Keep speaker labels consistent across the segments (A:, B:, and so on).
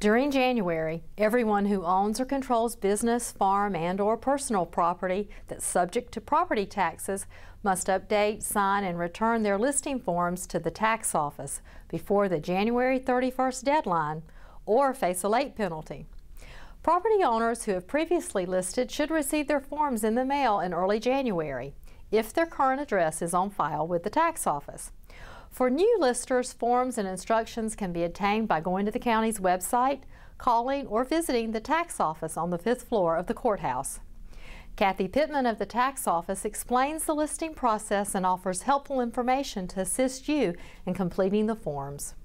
A: During January, everyone who owns or controls business, farm, and/or personal property that's subject to property taxes must update, sign, and return their listing forms to the tax office before the January 31st deadline or face a late penalty. Property owners who have previously listed should receive their forms in the mail in early January if their current address is on file with the tax office. For new listers, forms and instructions can be obtained by going to the county's website, calling, or visiting the tax office on the 5th floor of the courthouse. Kathy Pittman of the tax office explains the listing process and offers helpful information to assist you in completing the forms.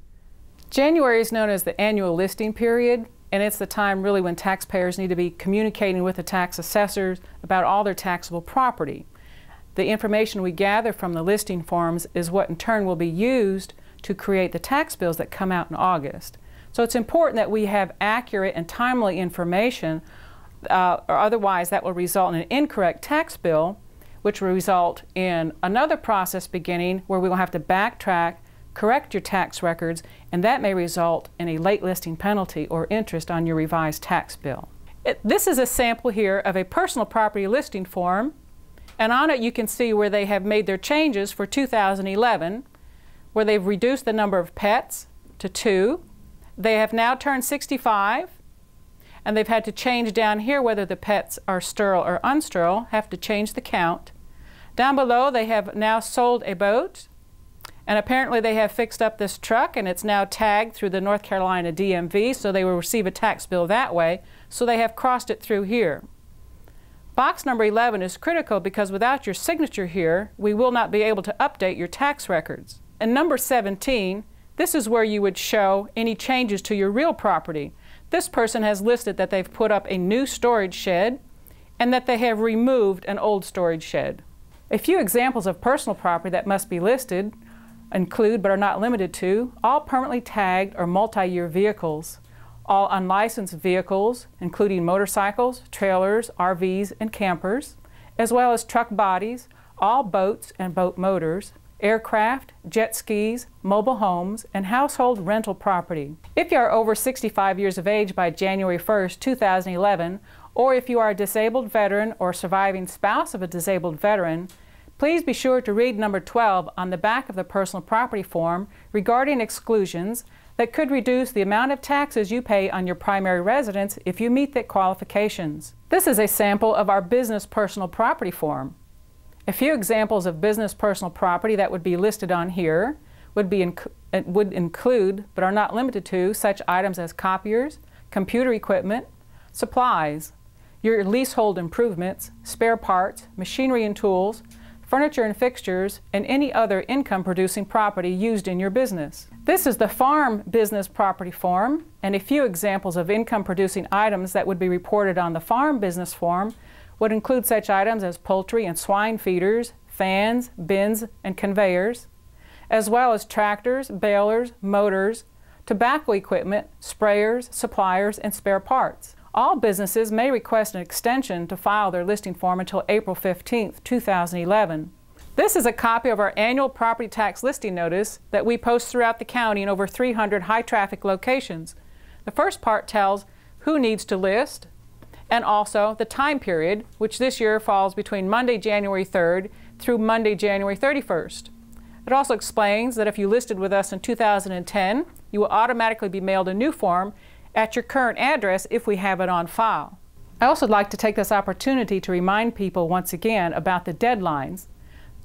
B: January is known as the annual listing period, and it's the time really when taxpayers need to be communicating with the tax assessors about all their taxable property. The information we gather from the listing forms is what in turn will be used to create the tax bills that come out in August. So it's important that we have accurate and timely information, or otherwise that will result in an incorrect tax bill, which will result in another process beginning where we will have to backtrack, correct your tax records, and that may result in a late listing penalty or interest on your revised tax bill. This is a sample here of a personal property listing form. And on it you can see where they have made their changes for 2011, where they've reduced the number of pets to 2. They have now turned 65, and they've had to change down here whether the pets are sterile or unsterile, have to change the count. Down below they have now sold a boat, and apparently they have fixed up this truck, and it's now tagged through the North Carolina DMV, so they will receive a tax bill that way, so they have crossed it through here. Box number 11 is critical because without your signature here, we will not be able to update your tax records. And number 17, this is where you would show any changes to your real property. This person has listed that they've put up a new storage shed and that they have removed an old storage shed. A few examples of personal property that must be listed include, but are not limited to, all permanently tagged or multi-year vehicles, all unlicensed vehicles, including motorcycles, trailers, RVs, and campers, as well as truck bodies, all boats and boat motors, aircraft, jet skis, mobile homes, and household rental property. If you are over 65 years of age by January 1st, 2011, or if you are a disabled veteran or surviving spouse of a disabled veteran, please be sure to read number 12 on the back of the personal property form regarding exclusions that could reduce the amount of taxes you pay on your primary residence if you meet the qualifications. This is a sample of our business personal property form. A few examples of business personal property that would be listed on here would include, but are not limited to, such items as copiers, computer equipment, supplies, your leasehold improvements, spare parts, machinery and tools, furniture and fixtures, and any other income-producing property used in your business. This is the farm business property form, and a few examples of income-producing items that would be reported on the farm business form would include such items as poultry and swine feeders, fans, bins, and conveyors, as well as tractors, balers, motors, tobacco equipment, sprayers, suppliers, and spare parts. All businesses may request an extension to file their listing form until April 15th, 2011. This is a copy of our annual property tax listing notice that we post throughout the county in over 300 high-traffic locations. The first part tells who needs to list and also the time period, which this year falls between Monday, January 3rd through Monday, January 31st. It also explains that if you listed with us in 2010, you will automatically be mailed a new form at your current address if we have it on file. I also would like to take this opportunity to remind people once again about the deadlines.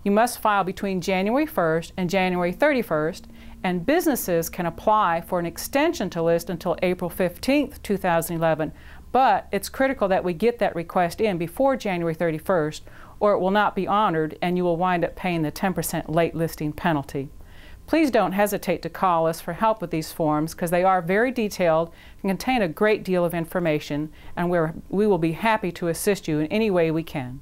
B: You must file between January 1st and January 31st, and businesses can apply for an extension to list until April 15th, 2011. But it's critical that we get that request in before January 31st, or it will not be honored and you will wind up paying the 10% late listing penalty. Please don't hesitate to call us for help with these forms because they are very detailed and contain a great deal of information, and we will be happy to assist you in any way we can.